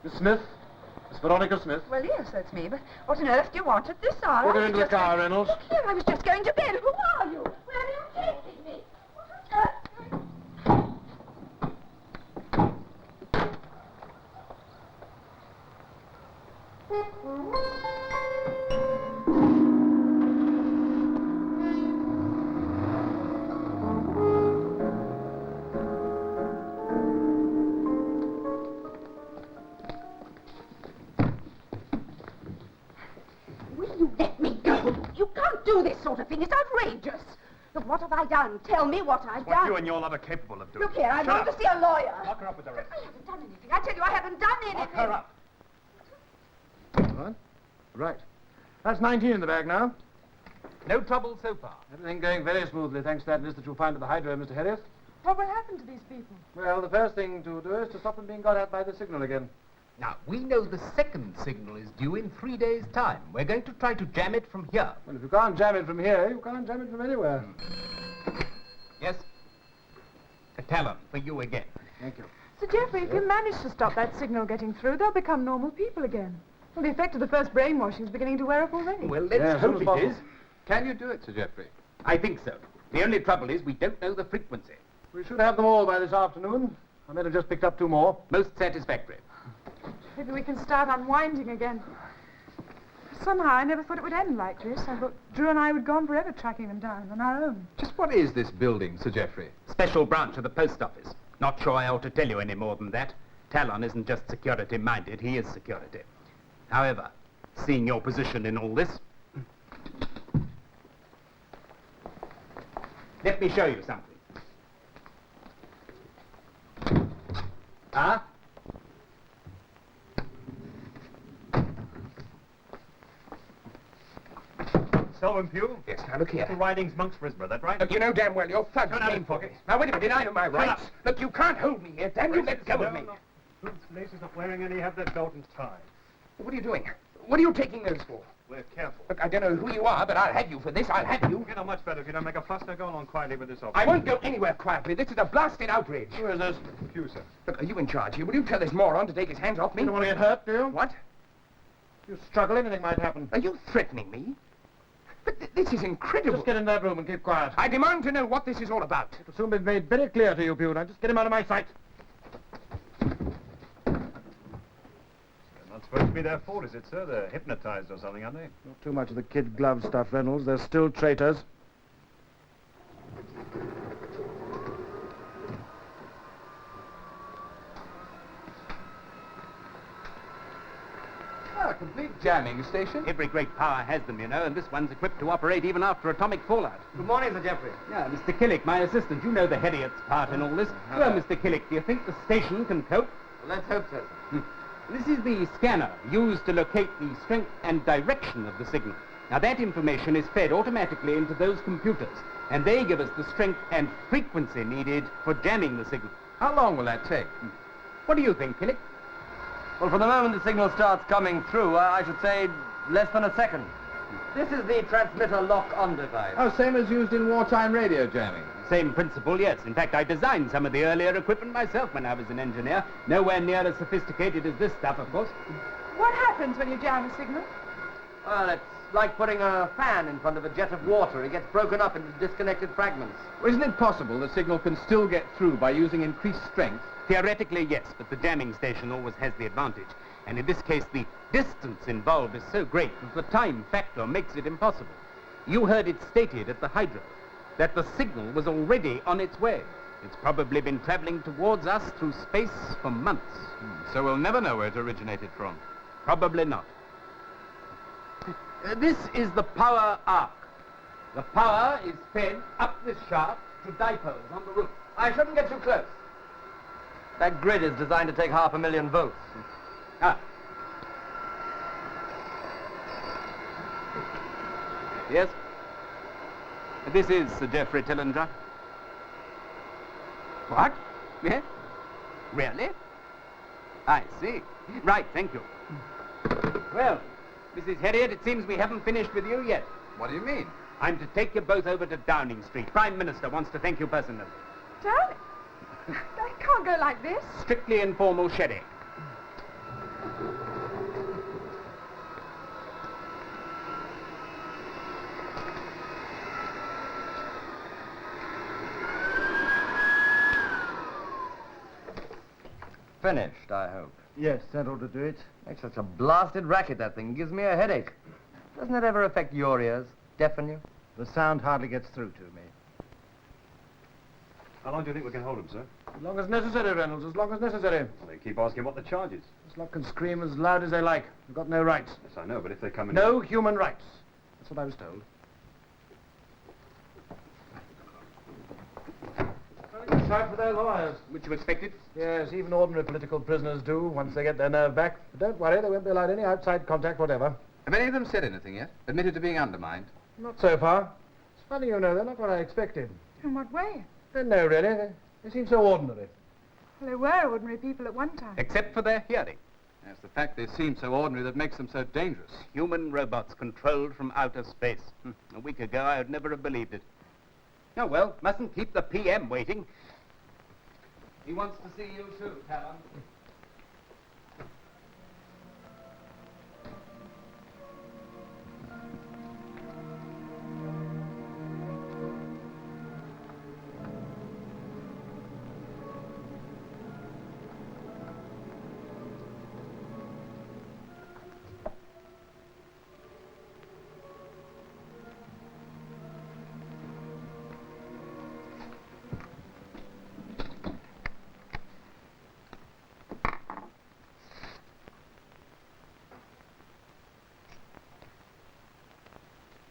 Miss Smith? Miss Veronica Smith? Well, yes, that's me, but what on earth do you want at this hour? Put her into the car, Reynolds. Look here, I was just going to bed. Who are you? Where are you taking me? What on earth? Do this sort of thing. It's outrageous. Look, what have I done? Tell me what I've done. What you and your lot are capable of doing. Look here, I'm going to see a lawyer. Lock her up with the rest. I haven't done anything. I tell you, I haven't done anything. Lock her up. What? Right. That's 19 in the bag now. No trouble so far. Everything going very smoothly, thanks to that list that you'll find at the hydro, Mr. Harris. What will happen to these people? Well, the first thing to do is to stop them being got at by the signal again. Now, we know the second signal is due in 3 days' time. We're going to try to jam it from here. Well, if you can't jam it from here, you can't jam it from anywhere. Yes? A talon for you again. Thank you. Sir Geoffrey, if you manage to stop that signal getting through, they'll become normal people again. Well, the effect of the first brainwashing is beginning to wear off already. Well, let's Yeah, hope soon as it is. possible. Can you do it, Sir Geoffrey? I think so. The only trouble is we don't know the frequency. We should have them all by this afternoon. I might have just picked up 2 more. Most satisfactory. Maybe we can start unwinding again. Somehow, I never thought it would end like this. I thought Drew and I would go on forever tracking them down on our own. Just what is this building, Sir Geoffrey? Special branch of the post office. Not sure I ought to tell you any more than that. Talon isn't just security-minded, he is security. However, seeing your position in all this, let me show you something. Ah? Selwyn Pugh? Yes, now look here. Mr. Riding's Monksborough, that right? Look, you know damn well you're thugs. Turn out and pocket. Now, wait a minute, I know my rights. up. Look, you can't hold me here. Damn you, let go of me. No. Boots, laces not wearing any, have that belt and tie. What are you doing? What are you taking those for? We're careful. Look, I don't know who you are, but I'll have you for this. I'll have you. You're not much better if you don't make a fuss. Now go along quietly with this officer. I won't go anywhere quietly. This is a blasted outrage. Who is this? Pugh, sir. Look, are you in charge here? Will you tell this moron to take his hands off me? You don't want to get hurt, do you? What? If you struggle, anything might happen. Are you threatening me? But this is incredible. Just get in that room and keep quiet. I demand to know what this is all about. It'll soon be made very clear to you, Pugh. Now, just get him out of my sight. Not supposed to be their fault, is it, sir? They're hypnotized or something, aren't they? Not too much of the kid glove stuff, Reynolds. They're still traitors. Ah, a complete jamming station. Every great power has them, you know, and this one's equipped to operate even after atomic fallout. Good morning, Sir Geoffrey. Yeah, Mr. Killick, my assistant, you know the Hediot's part in all this. Well, Mr. Killick, do you think the station can cope? Well, let's hope so, sir. This is the scanner used to locate the strength and direction of the signal. Now, that information is fed automatically into those computers, and they give us the strength and frequency needed for jamming the signal. How long will that take? What do you think, Killick? Well, from the moment the signal starts coming through, I should say less than a second. This is the transmitter lock-on device. Oh, same as used in wartime radio jamming. Same principle, yes. In fact, I designed some of the earlier equipment myself when I was an engineer. Nowhere near as sophisticated as this stuff, of course. What happens when you jam a signal? Well, it's like putting a fan in front of a jet of water. It gets broken up into disconnected fragments. Isn't it possible the signal can still get through by using increased strength? Theoretically, yes, but the jamming station always has the advantage. And in this case, the distance involved is so great that the time factor makes it impossible. You heard it stated at the hydro that the signal was already on its way. It's probably been traveling towards us through space for months. So we'll never know where it originated from. Probably not. This is the power arc. The power is fed up this shaft to dipoles on the roof. I shouldn't get too close. That grid is designed to take 500,000 volts. Ah. Yes? This is Sir Geoffrey Tillinger. What? Yes? Really? I see. Right, thank you. Well, Mrs. Harriet, it seems we haven't finished with you yet. What do you mean? I'm to take you both over to Downing Street. Prime Minister wants to thank you personally. Darling, that can't go like this. Strictly informal sherry. Finished, I hope. Yes, that ought to do it. Makes such a blasted racket, that thing. Gives me a headache. Doesn't it ever affect your ears? Deafen you? The sound hardly gets through to me. How long do you think we can hold him, sir? As long as necessary, Reynolds, as long as necessary. Well, they keep asking what the charge is. This lot can scream as loud as they like. They've got no rights. Yes, I know, but if they come in... No human rights. That's what I was told. Well, it's time for their lawyers. Which you expected? Yes, even ordinary political prisoners do once they get their nerve back. But don't worry, they won't be allowed any outside contact whatever. Have any of them said anything yet? Admitted to being undermined? Not so far. It's funny, you know, they're not what I expected. In what way? Don't know, really. They seem so ordinary. Well, they were ordinary people at one time. Except for their hearing. Yes, the fact they seem so ordinary that makes them so dangerous. Human robots controlled from outer space. A week ago, I would never have believed it. Oh, well, mustn't keep the PM waiting. He wants to see you too, Talon.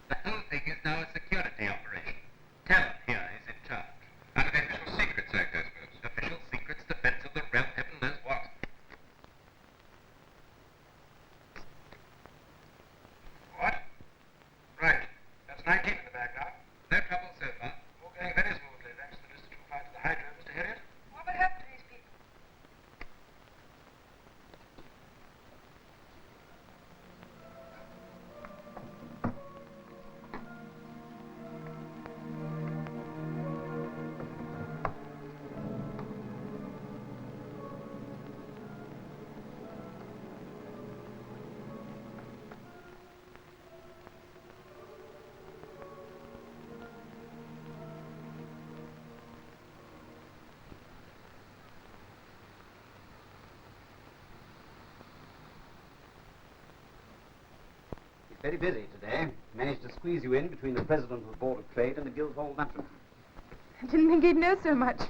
The whole thing is now a security operation. Talent here is in charge. Under the Official Secrets Act, I suppose. Official Secrets Defense of the Realm, heaven knows what. What? Right. That's 19 in the background. No trouble so far. All going very smoothly, thanks to the visit you find to the hydro, Mr. Harriet. What happened to these people? Very busy today. Managed to squeeze you in between the President of the Board of Trade and the Guildhall matron. I didn't think he'd know so much.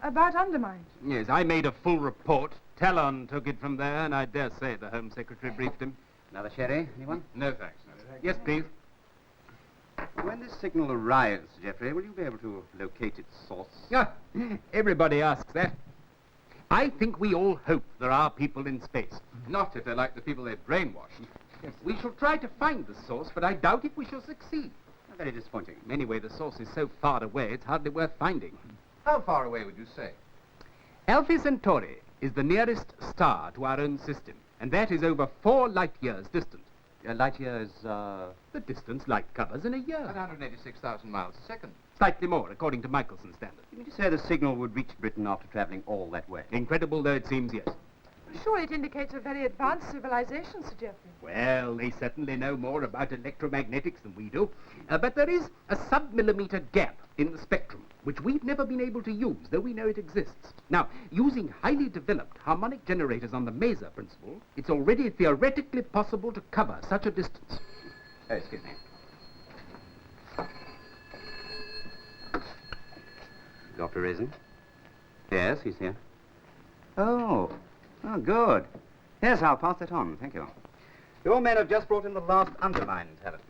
About Undermind. Yes, I made a full report. Talon took it from there, and I dare say the Home Secretary briefed him. Another sherry, anyone? No thanks. No thanks. Yes, please. When this signal arrives, Geoffrey, will you be able to locate its source? Ah, everybody asks that. I think we all hope there are people in space. Not if they're like the people they brainwash. Yes, we shall try to find the source, but I doubt if we shall succeed. Very disappointing. Anyway, the source is so far away, it's hardly worth finding. How far away would you say? Alpha Centauri is the nearest star to our own system, and that is over 4 light years distant. Light years, The distance light covers in a year. 186,000 miles a second. Slightly more, according to Michelson's standard. You mean to say the signal would reach Britain after traveling all that way? Incredible though it seems, yes. Surely it indicates a very advanced civilization, Sir Geoffrey. Well, they certainly know more about electromagnetics than we do. But there is a sub-millimeter gap in the spectrum, which we've never been able to use, though we know it exists. Now, using highly developed harmonic generators on the maser principle, it's already theoretically possible to cover such a distance. Oh, excuse me. Dr. Raisin? Yes, he's here. Oh, good. Yes, I'll pass it on. Thank you. Your men have just brought in the last Undermind talent.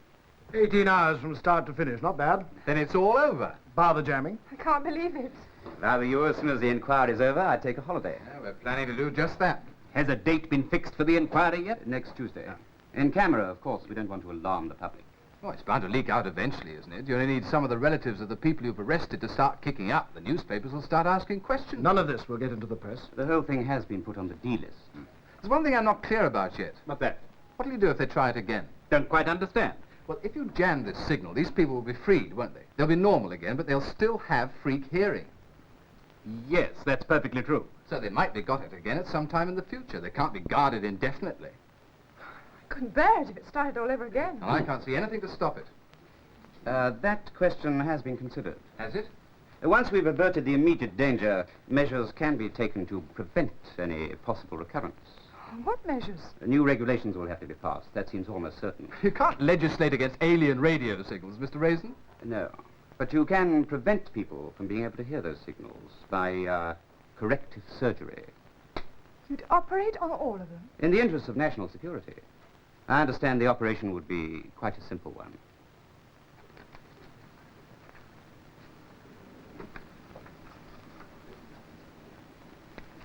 18 hours from start to finish. Not bad. Then it's all over. Bar the jamming. I can't believe it. If I were you, as soon as the inquiry's over, I'd take a holiday. Yeah, we're planning to do just that. Has a date been fixed for the inquiry yet? Next Tuesday. In camera, of course. We don't want to alarm the public. Oh, it's bound to leak out eventually, isn't it? You only need some of the relatives of the people you've arrested to start kicking up. The newspapers will start asking questions. None of this will get into the press. The whole thing has been put on the D list. There's one thing I'm not clear about yet. What's that? What'll you do if they try it again? Don't quite understand. Well, if you jam this signal, these people will be freed, won't they? They'll be normal again, but they'll still have freak hearing. Yes, that's perfectly true. So they might be got it again at some time in the future. They can't be guarded indefinitely. I couldn't bear it if it started all over again. And I can't see anything to stop it. That question has been considered. Has it? Once we've averted the immediate danger, measures can be taken to prevent any possible recurrence. What measures? New regulations will have to be passed. That seems almost certain. You can't legislate against alien radio signals, Mr. Raisin. No. But you can prevent people from being able to hear those signals by corrective surgery. You'd operate on all of them? In the interest of national security. I understand the operation would be quite a simple one.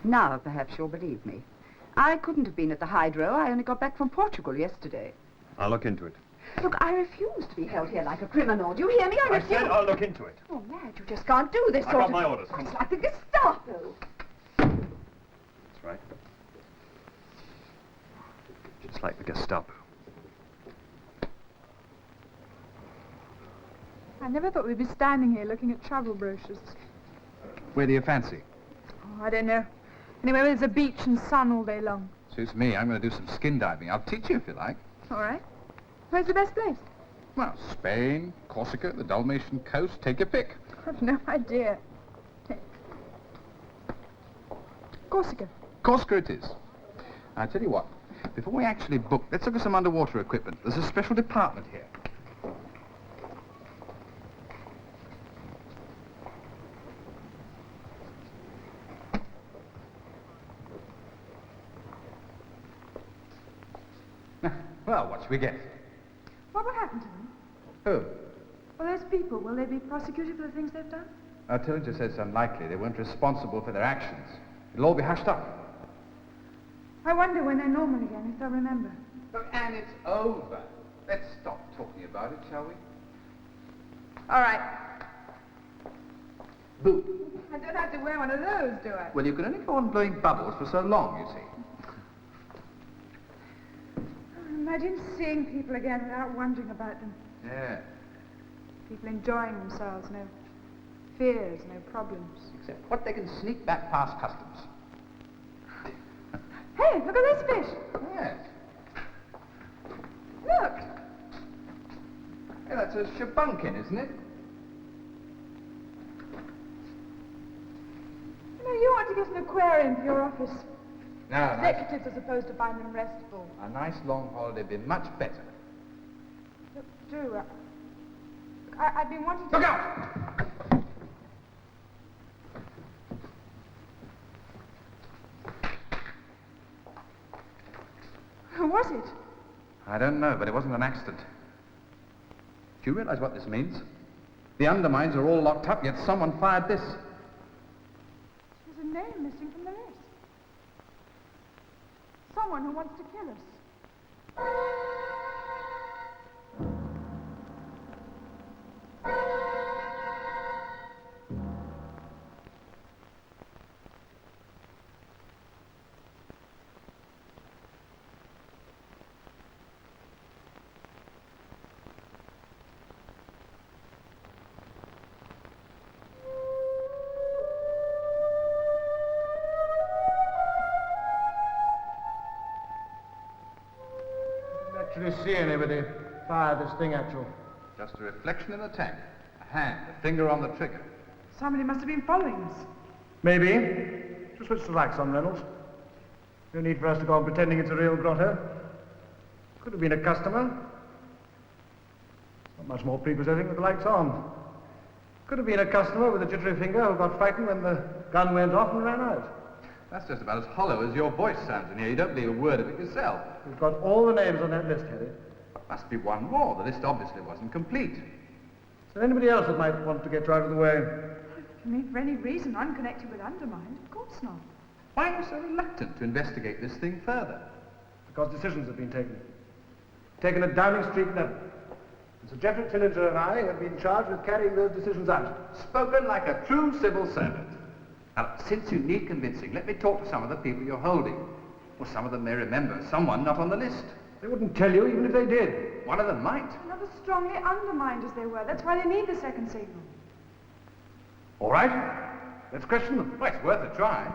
Now, perhaps you'll believe me. I couldn't have been at the hydro. I only got back from Portugal yesterday. I'll look into it. Look, I refuse to be held here like a criminal. Do you hear me? I refuse. said I'll look into it. Oh, lad, you just can't do this I sort got of... my orders. It's like the Gestapo. That's right. Just like the Gestapo. I never thought we'd be standing here looking at travel brochures. Where do you fancy? Oh, I don't know. Anyway, there's a beach and sun all day long. Suits me. I'm going to do some skin diving. I'll teach you if you like. All right. Where's the best place? Well, Spain, Corsica, the Dalmatian coast. Take your pick. I've no idea. Corsica. Corsica it is. I tell you what. Before we actually book, let's look at some underwater equipment. There's a special department here. Well, what should we get? What will happen to them? Who? Well, those people, will they be prosecuted for the things they've done? Tillinger says it's unlikely. They weren't responsible for their actions. It'll all be hushed up. I wonder when they're normal again, if they'll remember. Look, Anne, it's over. Let's stop talking about it, shall we? All right. Boo. I don't have to wear one of those, do I? Well, you can only go on blowing bubbles for so long, you see. Imagine seeing people again without wondering about them. Yeah. People enjoying themselves, no fears, no problems. Except what they can sneak back past customs. Hey, look at this fish. Yes. Look. Hey, that's a shabunkin, isn't it? You know, you ought to get an aquarium for your office. No, nice. Executives are supposed to find them restful. A nice long holiday would be much better. Look, do. I've been wanting to... Look out! Who was it? I don't know, but it wasn't an accident. Do you realize what this means? The Underminds are all locked up, yet someone fired this. There's a name missing from the list. Someone who wants to kill us. Actually see anybody fire this thing at you. Just a reflection in the tank. A hand, a finger on the trigger. Somebody must have been following us. Maybe. Just switch the lights on, Reynolds. No need for us to go on pretending it's a real grotto. Could have been a customer. Not much more prepossessing with the lights on. Could have been a customer with a jittery finger who got frightened when the gun went off and ran out. That's just about as hollow as your voice sounds in here. You don't believe a word of it yourself. We've got all the names on that list, Harry. Must be one more. The list obviously wasn't complete. Is there anybody else that might want to get out of the way? I mean, for any reason unconnected with Undermind? Of course not. Why are you so reluctant to investigate this thing further? Because decisions have been taken. Taken at Downing Street level. And Sir Geoffrey Tillinger and I have been charged with carrying those decisions out. Spoken like a true civil servant. Now, since you need convincing, let me talk to some of the people you're holding. Or some of them may remember someone not on the list. They wouldn't tell you even if they did. One of them might. Not as strongly undermined as they were. That's why they need the second signal. All right. Let's question them. Well, it's worth a try.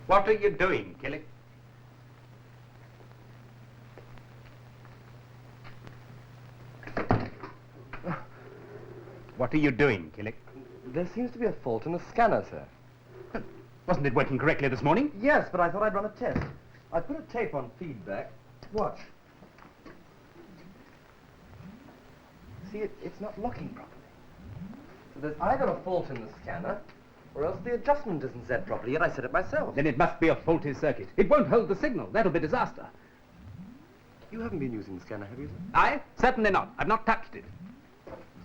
What are you doing, Killick? What are you doing, Killick? There seems to be a fault in the scanner, sir. Wasn't it working correctly this morning? Yes, but I thought I'd run a test. I put a tape on feedback. Watch. See, it's not locking properly. So there's either a fault in the scanner, or else the adjustment isn't set properly, yet I set it myself. Then it must be a faulty circuit. It won't hold the signal. That'll be disaster. You haven't been using the scanner, have you, sir? I? Certainly not. I've not touched it.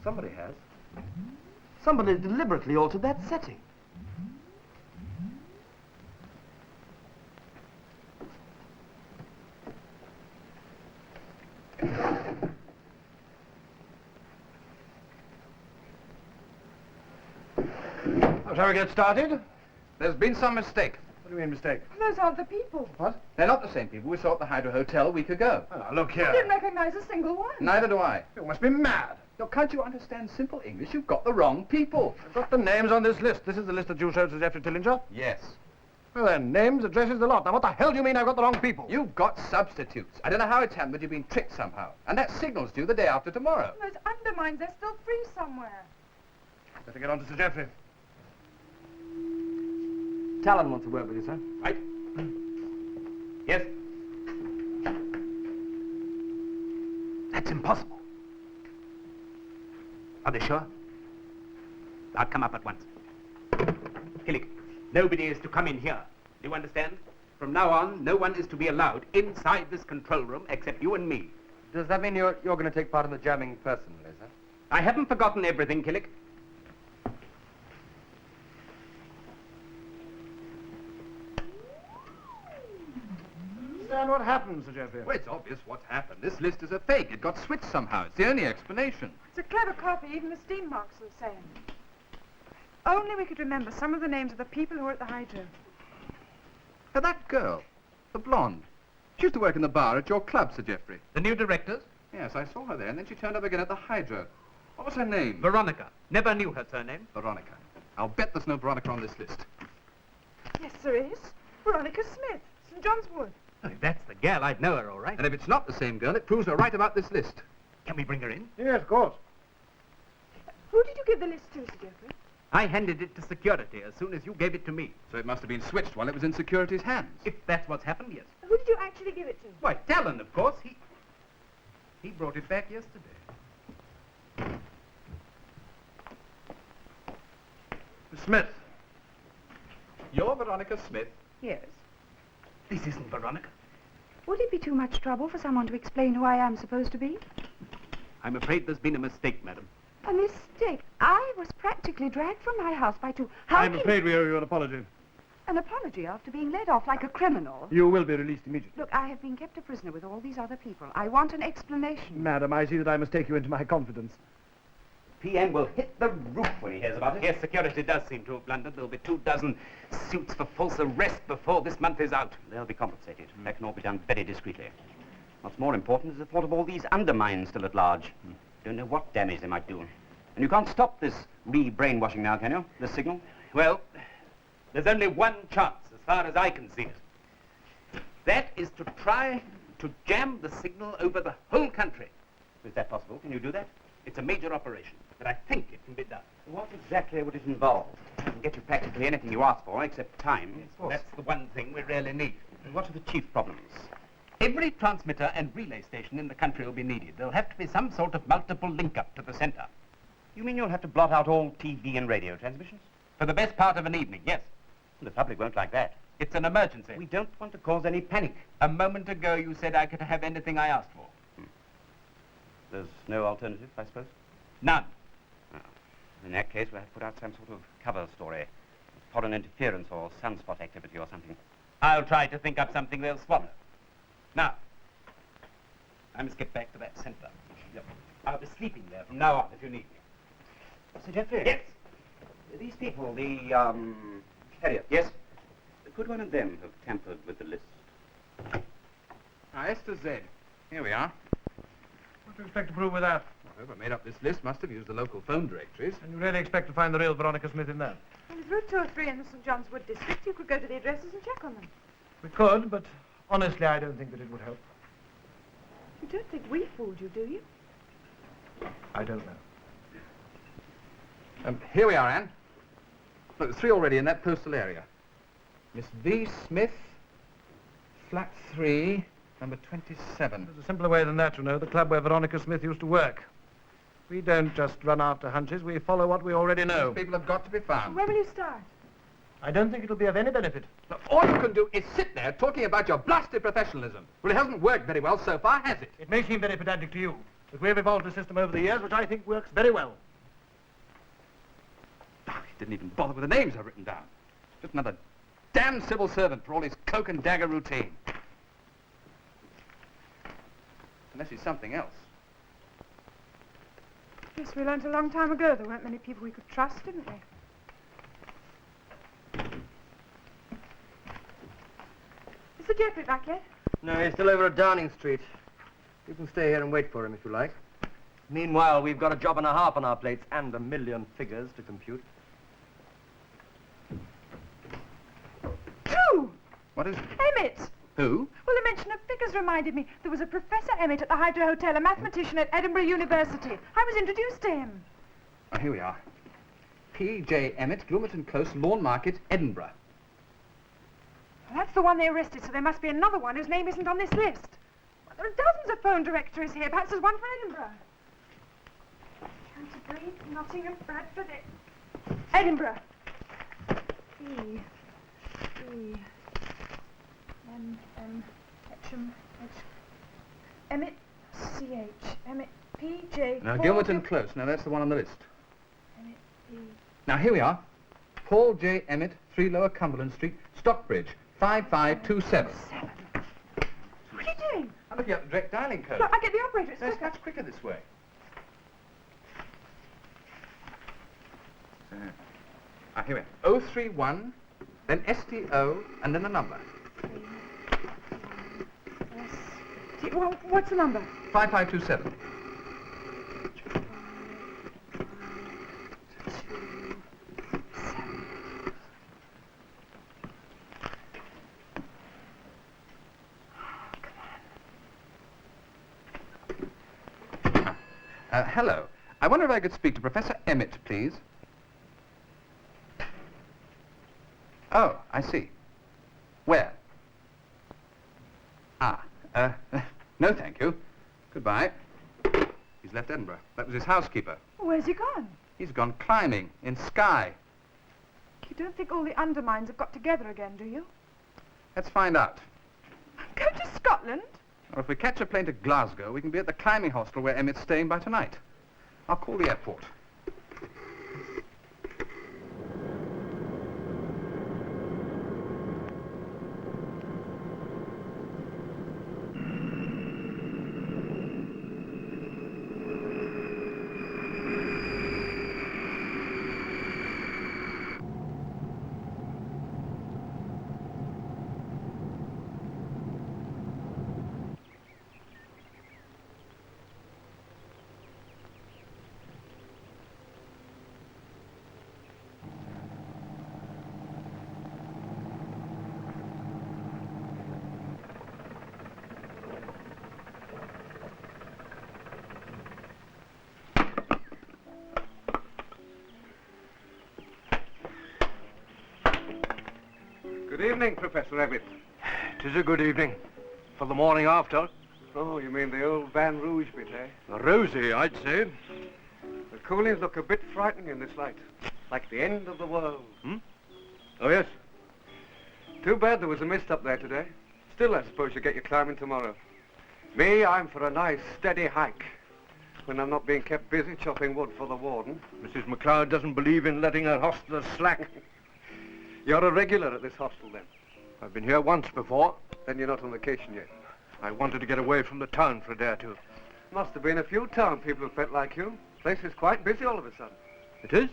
Somebody has. Somebody deliberately altered that setting. Shall we get started? There's been some mistake. What do you mean, mistake? Those aren't the people. What? They're not the same people we saw at the Hydro Hotel a week ago. Oh, look I here. didn't recognize a single one. Neither do I. You must be mad. Now, can't you understand simple English? You've got the wrong people. I've got the names on this list. This is the list that you showed to Geoffrey Tillinger? Yes. Well then, names, addresses, the lot. Now what the hell do you mean I've got the wrong people? You've got substitutes. I don't know how it's happened, but you've been tricked somehow. And that signal's due the day after tomorrow. Those undermines, they're still free somewhere. Better get on to Sir Geoffrey. Talon wants a word with you, sir. Right? Yes? That's impossible. Are they sure? I'll come up at once. Killick, nobody is to come in here. Do you understand? From now on, no one is to be allowed inside this control room except you and me. Does that mean you're going to take part in the jamming personally, sir? I haven't forgotten everything, Killick. Understand what happened, Sir Geoffrey? Well, it's obvious what's happened. This list is a fake. It got switched somehow. It's the only explanation. It's a clever copy, even the steam marks are the same. Only we could remember some of the names of the people who were at the Hydro. Now, that girl, the blonde, she used to work in the bar at your club, Sir Geoffrey. The new directors? Yes, I saw her there, and then she turned up again at the Hydro. What was her name? Veronica. Never knew her surname. Veronica. I'll bet there's no Veronica on this list. Yes, there is. Veronica Smith, St. John's Wood. Oh, if that's the girl, I'd know her, all right. And if it's not the same girl, it proves we're right about this list. Can we bring her in? Yes, of course. Who did you give the list to, Sir Geoffrey? I handed it to security as soon as you gave it to me. So it must have been switched while it was in security's hands. If that's what's happened, yes. Who did you actually give it to? Why, Talon, of course. He brought it back yesterday. Smith. You're Veronica Smith? Yes. This isn't Veronica. Would it be too much trouble for someone to explain who I am supposed to be? I'm afraid there's been a mistake, madam. A mistake. I was practically dragged from my house by two... I'm afraid we owe you an apology. An apology after being led off like a criminal? You will be released immediately. Look, I have been kept a prisoner with all these other people. I want an explanation. Madam, I see that I must take you into my confidence. PM will hit the roof when he hears about it. Yes, security does seem to have blundered. There'll be 24 suits for false arrest before this month is out. They'll be compensated. That can all be done very discreetly. What's more important is the thought of all these undermines still at large. Don't know what damage they might do. And you can't stop this re-brainwashing now, can you? This signal? Well, there's only one chance, as far as I can see it. That is to try to jam the signal over the whole country. Is that possible? Can you do that? It's a major operation, but I think it can be done. What exactly would it involve? I can get you practically anything you ask for, except time. That's the one thing we really need. And what are the chief problems? Every transmitter and relay station in the country will be needed. There'll have to be some sort of multiple link-up to the centre. You mean you'll have to blot out all TV and radio transmissions? For the best part of an evening, yes. The public won't like that. It's an emergency. We don't want to cause any panic. A moment ago you said I could have anything I asked for. There's no alternative, I suppose? None. In that case, we'll have to put out some sort of cover story. Foreign interference or sunspot activity or something. I'll try to think up something they'll swallow. Now, I must get back to that centre. Yep. I'll be sleeping there from now on if you need me. Sir Geoffrey? Yes. These people, the, Harrier. Yes? Could one of them have tampered with the list? Now, S to Z. Here we are. What do you expect to prove with that? Whoever made up this list must have used the local phone directories. And you really expect to find the real Veronica Smith in there? Well, there's Route 203 in the St. John's Wood district. You could go to the addresses and check on them. We could, but honestly, I don't think that it would help. You don't think we fooled you, do you? I don't know. Here we are, Anne. Look, there's 3 already in that postal area. Miss V. Smith, flat 3, number 27. There's a simpler way than that, you know, the club where Veronica Smith used to work. We don't just run after hunches, we follow what we already know. These people have got to be found. Where will you start? I don't think it'll be of any benefit. Look, all you can do is sit there talking about your blasted professionalism. Well, it hasn't worked very well so far, has it? It may seem very pedantic to you, but we have evolved a system over the years which I think works very well. Oh, he didn't even bother with the names I've written down. Just another damn civil servant for all his cloak and dagger routine. Unless he's something else. Yes, we learned a long time ago there weren't many people we could trust, didn't we? Is the Geoffrey back yet? No, he's still over at Downing Street. You can stay here and wait for him if you like. Meanwhile, we've got a job and a half on our plates and 1,000,000 figures to compute. True! What is it? Emmett! Who? Well, the mention of figures reminded me. There was a Professor Emmett at the Hydro Hotel, a mathematician at Edinburgh University. I was introduced to him. Oh, here we are. P.J. Emmett, Glomerton Close, Lawn Market, Edinburgh. Well, that's the one they arrested, so there must be another one whose name isn't on this list. Well, there are dozens of phone directories here. Perhaps there's one for Edinburgh. Canterbury, Nottingham, Bradford, Edinburgh. Emmett, C.H. Emmett, P.J. Now, Gilmerton Close. Now, that's the one on the list. Emmett, P. Now, here we are. Paul J. Emmett, 3 Lower Cumberland Street, Stockbridge, 5527. What are you doing? I'm looking up the direct dialing code. Look, I'll get the operator. It's No, it's quicker. much quicker this way. Here we are. 031, then STO, and then the number. Well, what's the number? 5527. Hello. I wonder if I could speak to Professor Emmett, please. Oh, I see. Where? No, thank you. Goodbye. He's left Edinburgh. That was his housekeeper. Where's he gone? He's gone climbing in Skye. You don't think all the Undermines have got together again, do you? Let's find out. Go to Scotland? Or if we catch a plane to Glasgow, we can be at the climbing hostel where Emmett's staying by tonight. I'll call the airport. Good evening, Professor Emmett. It is a good evening. For the morning after. Oh, you mean the old Van Rouge bit, eh? Rosy, I'd say. The coolies look a bit frightening in this light. Like the end of the world. Oh, yes. Too bad there was a mist up there today. Still, I suppose you get your climbing tomorrow. Me, I'm for a nice, steady hike. When I'm not being kept busy chopping wood for the warden. Mrs. McLeod doesn't believe in letting her hostelers slack. You're a regular at this hostel, then? I've been here once before. Then you're not on vacation yet. I wanted to get away from the town for a day or two. Must have been a few town people who felt like you. Place is quite busy all of a sudden. It is?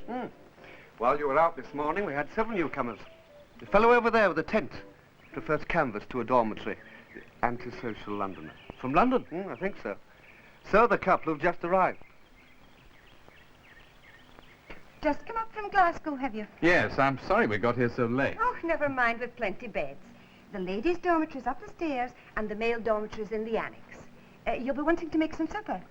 While you were out this morning, we had several newcomers. The fellow over there with the tent prefers canvas to a dormitory. The antisocial Londoner. From London? I think so. So the couple have just arrived. Just come up from Glasgow, have you? Yes, I'm sorry we got here so late. Oh, never mind, with plenty beds. The ladies' dormitory's up the stairs, and the male dormitory's in the annex. You'll be wanting to make some supper?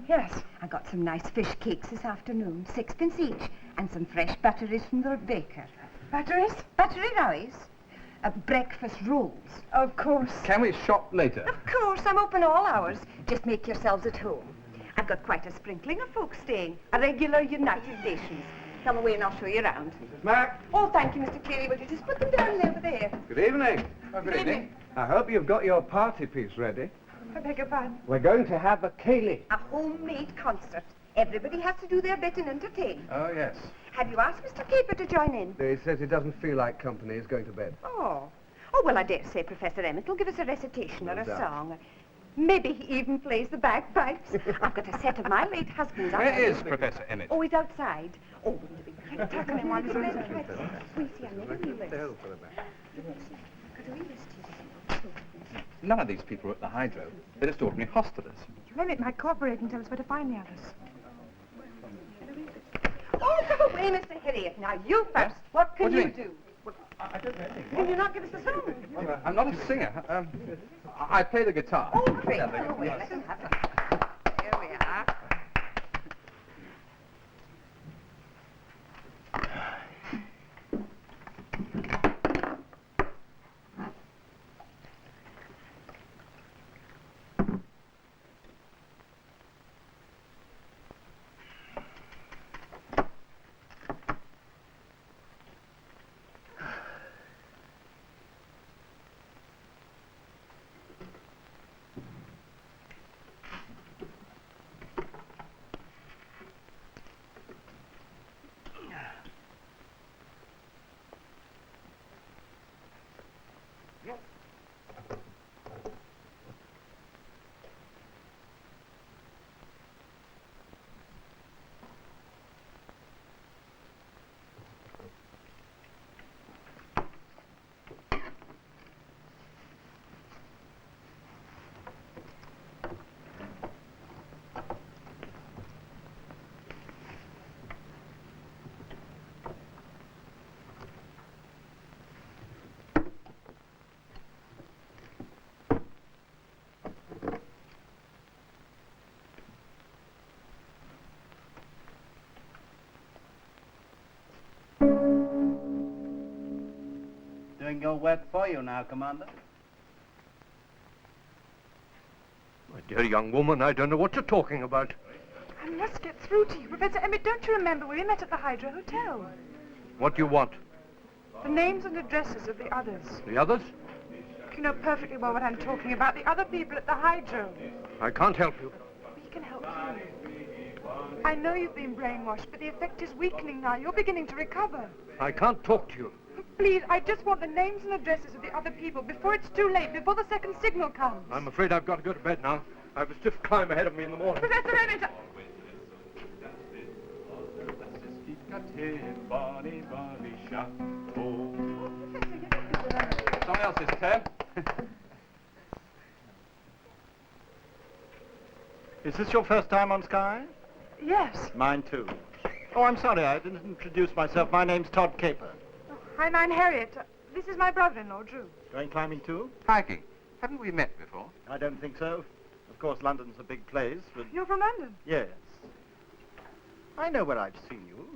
Yes. I got some nice fish cakes this afternoon, 6p each, and some fresh batteries from the baker. Batteries? Battery rice? Breakfast rolls. Of course. Can we shop later? Of course, I'm open all hours. Just make yourselves at home. I've got quite a sprinkling of folks staying, a regular United Nations. Come away and I'll show you around. Mrs. Mac. Oh, thank you, Mr. Cleary. Will you just put them down over there? Good evening. Oh, good evening. I hope you've got your party piece ready. I beg your pardon. We're going to have a ceilidh. A homemade concert. Everybody has to do their bit and entertain. Oh, yes. Have you asked Mr. Caper to join in? He says he doesn't feel like company. He's going to bed. Oh. Oh, well, I dare say Professor Emmett will give us a recitation or a doubt. song. Maybe he even plays the bagpipes. I've got a set of my late husband's. Where is Professor Emmett? Oh, he's outside. Oh, wouldn't it be pretty tucking him while he's ready? Wait, see, I never knew this. None of these people are at the Hydro. They're just ordinary hostelers. Emmett might cooperate and tell us where to find the others. Oh, come away, Mr. Harriet. Now, you first. What can What do you you mean? do? I don't know anything. Can you not give us the song? I'm not a singer. I play the guitar. Oh, great. Come away. Let him have it. Here we are. Doing your work for you now, Commander. My dear young woman, I don't know what you're talking about. I must get through to you. Professor Emmett, don't you remember we met at the Hydro Hotel? What do you want? The names and addresses of the others. The others? You know perfectly well what I'm talking about. The other people at the Hydro. I can't help you. We can help you. I know you've been brainwashed, but the effect is weakening now. You're beginning to recover. I can't talk to you. Please, I just want the names and addresses of the other people before it's too late, before the second signal comes. I'm afraid I've got to go to bed now. I have a stiff climb ahead of me in the morning. Professor Emmett! Someone else's turn. Is this your first time on Skye? Yes. Mine too. Oh, I'm sorry, I didn't introduce myself. My name's Todd Caper. Hi, I'm Harriet. This is my brother-in-law, Drew. Going climbing too? Hiking. Haven't we met before? I don't think so. Of course, London's a big place, but... You're from London? Yes. I know where I've seen you.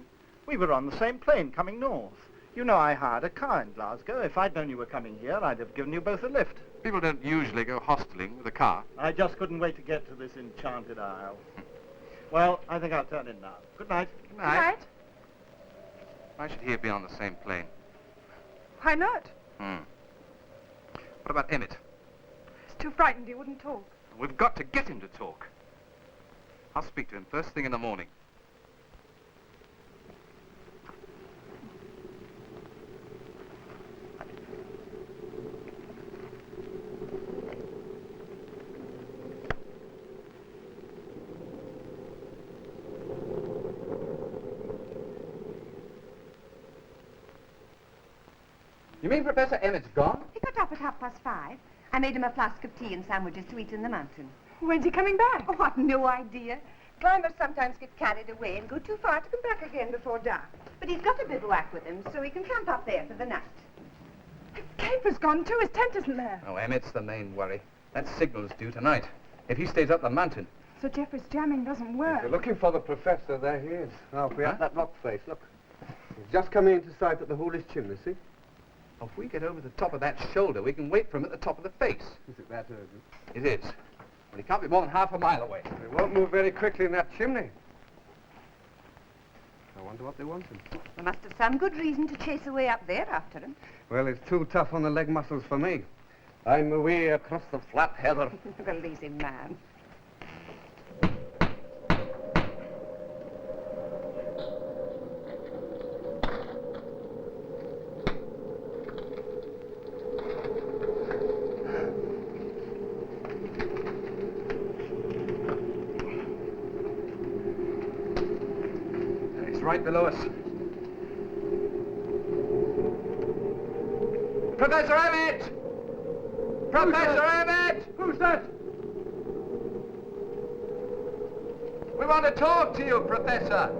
We were on the same plane coming north. You know I hired a car in Glasgow. If I'd known you were coming here, I'd have given you both a lift. People don't usually go hosteling with a car. I just couldn't wait to get to this enchanted isle. Well, I think I'll turn in now. Good night. Good night. Why should he have been on the same plane? Why not? What about Emmett? He's too frightened. He wouldn't talk. We've got to get him to talk. I'll speak to him first thing in the morning. You mean Professor Emmett's gone? He got up at 5:30. I made him a flask of tea and sandwiches to eat in the mountain. When's he coming back? Oh, I've no idea. Climbers sometimes get carried away and go too far to come back again before dark. But he's got a bivouac with him, so he can camp up there for the night. Caper's gone too. His tent isn't there. Oh, Emmett's the main worry. That signal's due tonight. If he stays up the mountain... So Jeffrey's jamming doesn't work. If you're looking for the professor, there he is. Now, if we have that rock face, look. He's just coming into sight at the Hoolish chimney, see? If we get over the top of that shoulder, we can wait for him at the top of the face. Is it that urgent? It is. But he can't be more than half a mile away. They won't move very quickly in that chimney. I wonder what they want him. There must have some good reason to chase away up there after him. Well, it's too tough on the leg muscles for me. I'm away across the flat heather. The lazy man. Right below us. Professor Emmett! Professor Emmett! Who's that? We want to talk to you, Professor.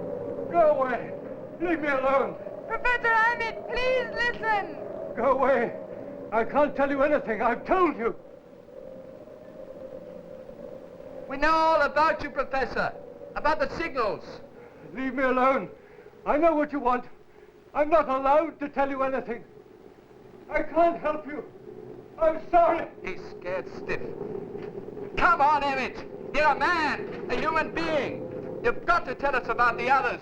Go away. Leave me alone. Professor Emmett, please listen. Go away. I can't tell you anything. I've told you. We know all about you, Professor. About the signals. Leave me alone. I know what you want. I'm not allowed to tell you anything. I can't help you. I'm sorry. He's scared stiff. Come on, Emmett. You're a man, a human being. You've got to tell us about the others.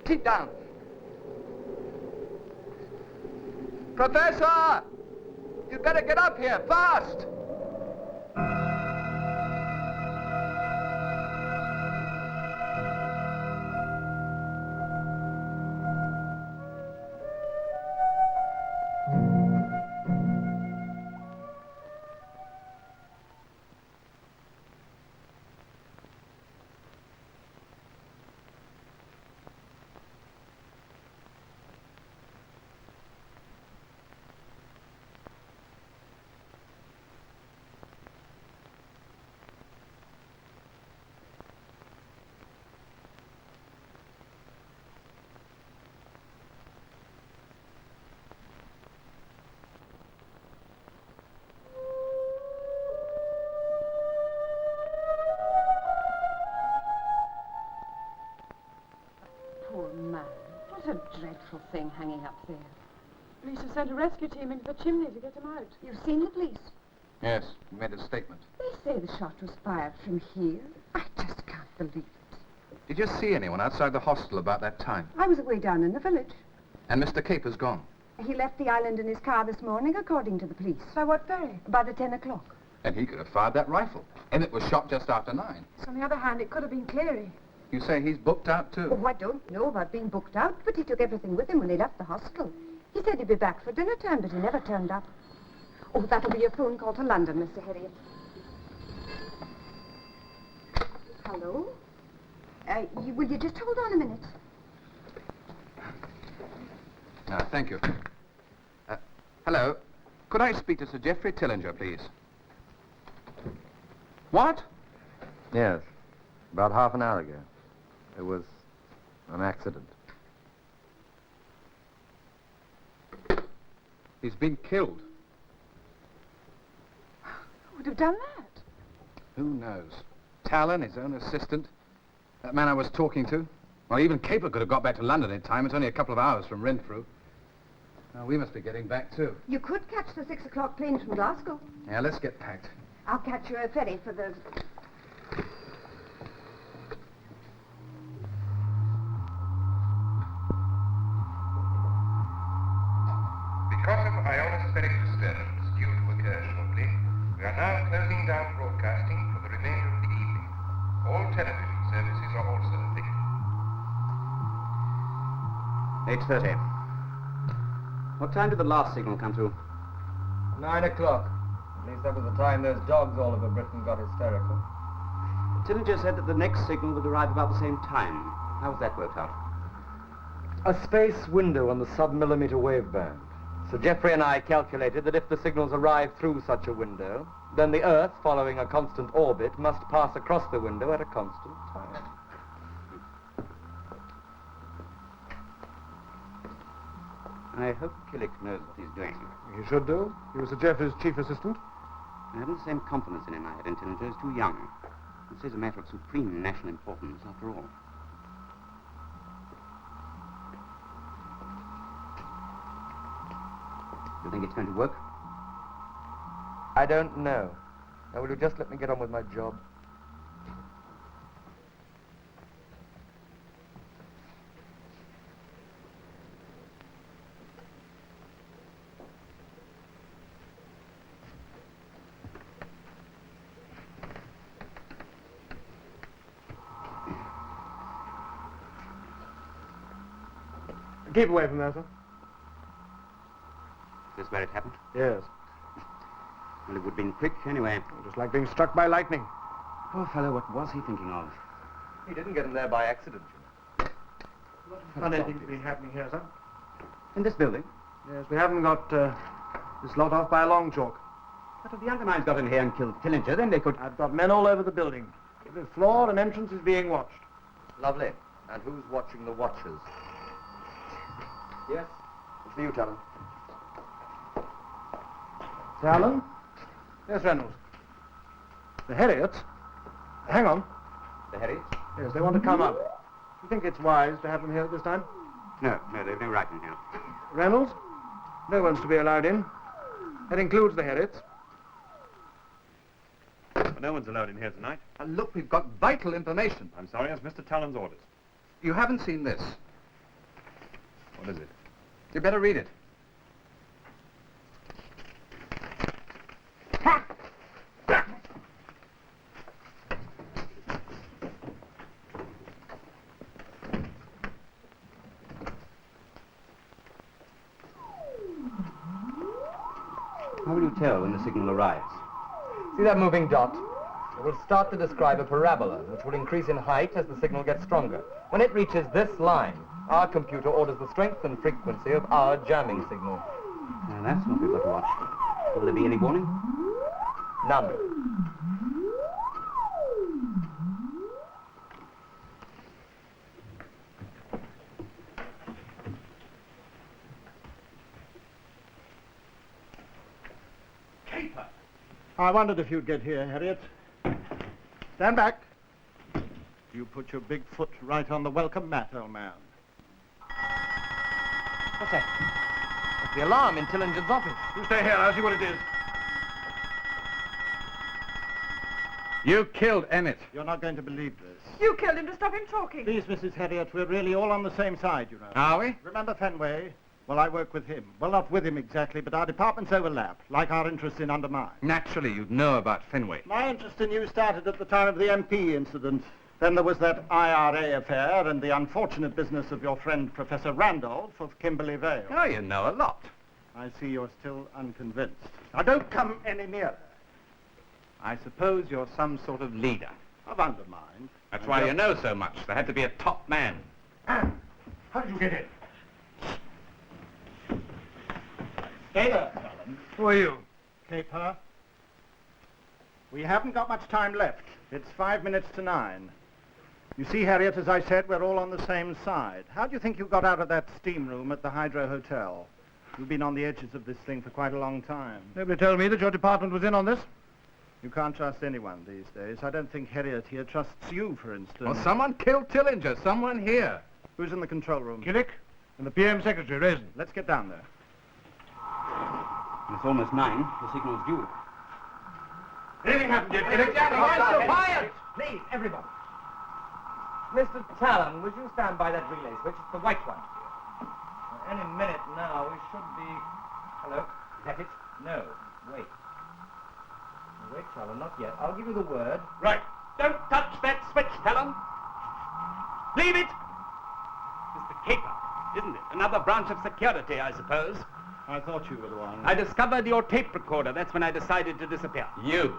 Keep down. Professor! You'd better get up here, fast! Poor man. What a dreadful thing hanging up there. Police have sent a rescue team into the chimney to get him out. You've seen the police? Yes, we made a statement. They say the shot was fired from here. I just can't believe it. Did you see anyone outside the hostel about that time? I was away down in the village. And Mr. Caper's gone. He left the island in his car this morning, according to the police. By what ferry? About at 10 o'clock. And he could have fired that rifle. Emmett was shot just after 9. So on the other hand, it could have been Cleary. You say he's booked out too? Oh, I don't know about being booked out, but he took everything with him when he left the hostel. He said he'd be back for dinner time, but he never turned up. Oh, that'll be a phone call to London, Mr. Harriet. Hello? Will you just hold on a minute? Thank you. Hello. Could I speak to Sir Geoffrey Tillinger, please? What? Yes. About half an hour ago. It was an accident. He's been killed. Who would have done that? Who knows? Talon, his own assistant. That man I was talking to. Well, even Caper could have got back to London in time. It's only a couple of hours from Renfrew. Now, we must be getting back, too. You could catch the 6 o'clock plane from Glasgow. Yeah, let's get packed. I'll catch you a ferry for the... Because of ionospheric disturbance due to occur shortly, we are now closing down broadcasting for the remainder of the evening. All television services are also affected. 8:30. What time did the last signal come through? 9 o'clock. At least that was the time those dogs all over Britain got hysterical. Tillinger said that the next signal would arrive about the same time. How was that worked out? A space window on the sub-millimeter wave band. Sir Geoffrey and I calculated that if the signals arrive through such a window, then the Earth, following a constant orbit, must pass across the window at a constant time. I hope Killick knows what he's doing. He should do. He was Sir Geoffrey's chief assistant. I haven't the same confidence in him I had in Tillinger. He's too young. This is a matter of supreme national importance, after all. You think it's going to work? I don't know. Now, will you just let me get on with my job? Keep away from there, sir. Is this where it happened? Yes. Well, it would have been quick anyway. Just like being struck by lightning. Poor fellow, what was he thinking of? He didn't get him there by accident, you know. Anything's been happening here, sir. In this building? Yes, we haven't got this lot off by a long chalk. But if the Underminds got in here and killed Tillinger, then they could... I've got men all over the building. Every floor and entrance is being watched. Lovely. And who's watching the watchers? Yes? It's for you, Talon. Talon? Yes, Reynolds. The Harriets? Hang on. The Harriets? Yes, they want to come up. Do you think it's wise to have them here at this time? No, they've no right in here. Reynolds? No one's to be allowed in. That includes the Harriets. No one's allowed in here tonight. And look, we've got vital information. I'm sorry, that's Mr. Talon's orders. You haven't seen this. What is it? You better read it. How will you tell when the signal arrives? See that moving dot? It will start to describe a parabola, which will increase in height as the signal gets stronger. When it reaches this line, our computer orders the strength and frequency of our jamming signal. Now, that's what we've got to watch. Will there be any warning? None. Caper! I wondered if you'd get here, Harriet. Stand back. You put your big foot right on the welcome mat, old man. What's that? That's the alarm in Tillinger's office. You stay here, I'll see what it is. You killed Emmett. You're not going to believe this. You killed him to stop him talking. Please, Mrs. Harriet, we're really all on the same side, you know. Are we? Remember Fenway? Well, I work with him. Well, not with him exactly, but our departments overlap, like our interests in Undermind. Naturally, you'd know about Fenway. My interest in you started at the time of the MP incident. Then there was that IRA affair and the unfortunate business of your friend Professor Randolph of Kimberley Vale. Oh, you know a lot. I see you're still unconvinced. Now, don't come any nearer. I suppose you're some sort of leader. Of Undermind. That's why you know so much. There had to be a top man. Anne, how did you get in? Stay there, Alan. Who are you? Caper. We haven't got much time left. It's 5 minutes to 9. You see, Harriet, as I said, we're all on the same side. How do you think you got out of that steam room at the Hydro Hotel? You've been on the edges of this thing for quite a long time. Nobody told me that your department was in on this. You can't trust anyone these days. I don't think Harriet here trusts you, for instance. Well, someone killed Tillinger. Someone here. Who's in the control room? Killick and the PM secretary, Raisin. Let's get down there. It's almost 9. The signal's due. Anything happened yet, Killick? Quiet! Please, everyone. Mr. Talon, would you stand by that relay switch? It's the white one. Any minute now, we should be... Hello? Is that it? No, wait. Wait, Talon, not yet. I'll give you the word. Right. Don't touch that switch, Talon. Leave it! It's the caper, isn't it? Another branch of security, I suppose. I thought you were the one. I discovered your tape recorder. That's when I decided to disappear. You.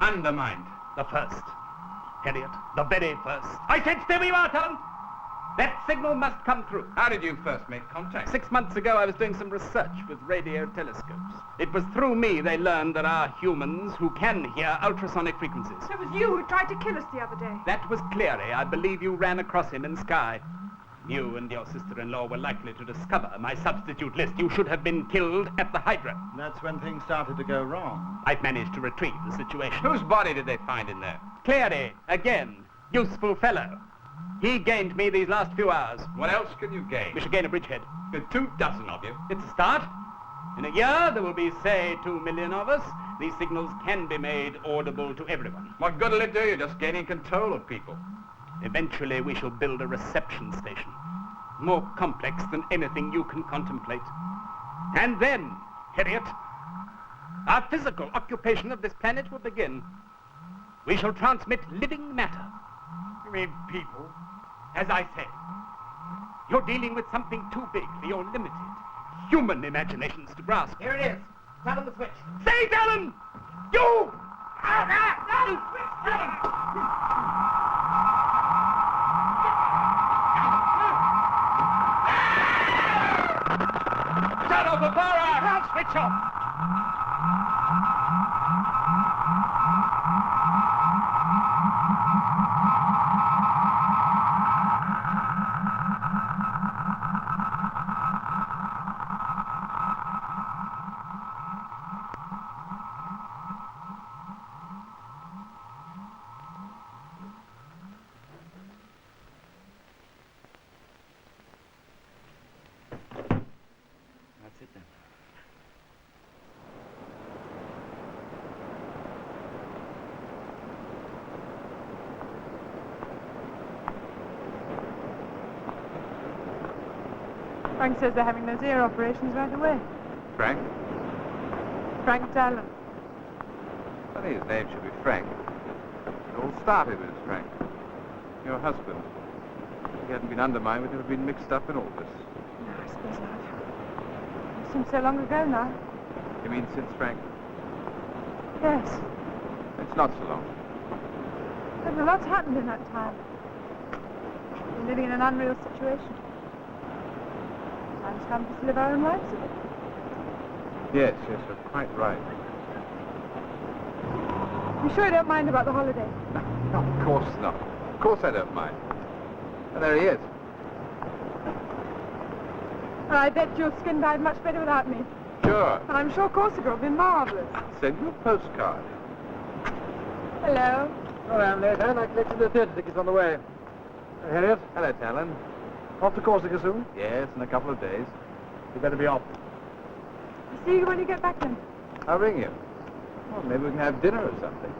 Undermind. The first. Harriet, the very first. I said, stay where you are, Talon. That signal must come through. How did you first make contact? 6 months ago, I was doing some research with radio telescopes. It was through me they learned there are humans who can hear ultrasonic frequencies. It was you who tried to kill us the other day. That was Cleary. I believe you ran across him in Skye. You and your sister-in-law were likely to discover my substitute list. You should have been killed at the Hydra. That's when things started to go wrong. I've managed to retrieve the situation. Whose body did they find in there? Cleary, again. Useful fellow. He gained me these last few hours. What else can you gain? We should gain a bridgehead. 24 of you. It's a start. In a year, there will be, say, 2 million of us. These signals can be made audible to everyone. What good will it do? You're just gaining control of people. Eventually, we shall build a reception station. More complex than anything you can contemplate. And then, Harriet, our physical occupation of this planet will begin. We shall transmit living matter. You mean people? As I said, you're dealing with something too big for your limited human imaginations to grasp. Here it is. Talon the switch. Say, Talon! You! Talon! Shut off the power! Can't switch off! That's it then. Frank says they're having those ear operations right away. Frank? Frank Talon. Funny his name should be Frank. It all started with Frank. Your husband. If he hadn't been undermined, we'd never been mixed up in all this. No, I suppose not. It seems so long ago now. You mean since Frank? Yes. It's not so long. But a lot's happened in that time. We're living in an unreal situation. Time's come for us to live our own lives a bit. Yes, you're quite right. You sure you don't mind about the holiday? No, of course not. Of course I don't mind. And there he is. I bet your skin died much better without me. Sure. And I'm sure Corsica will be marvellous. I'll send you a postcard. Hello. All right, Nathan. I collected the theatre tickets on the way. Harriet? Hello, Talon. Off to Corsica soon? Yes, in a couple of days. You better be off. See you when you get back then. I'll ring you. Well, maybe we can have dinner or something.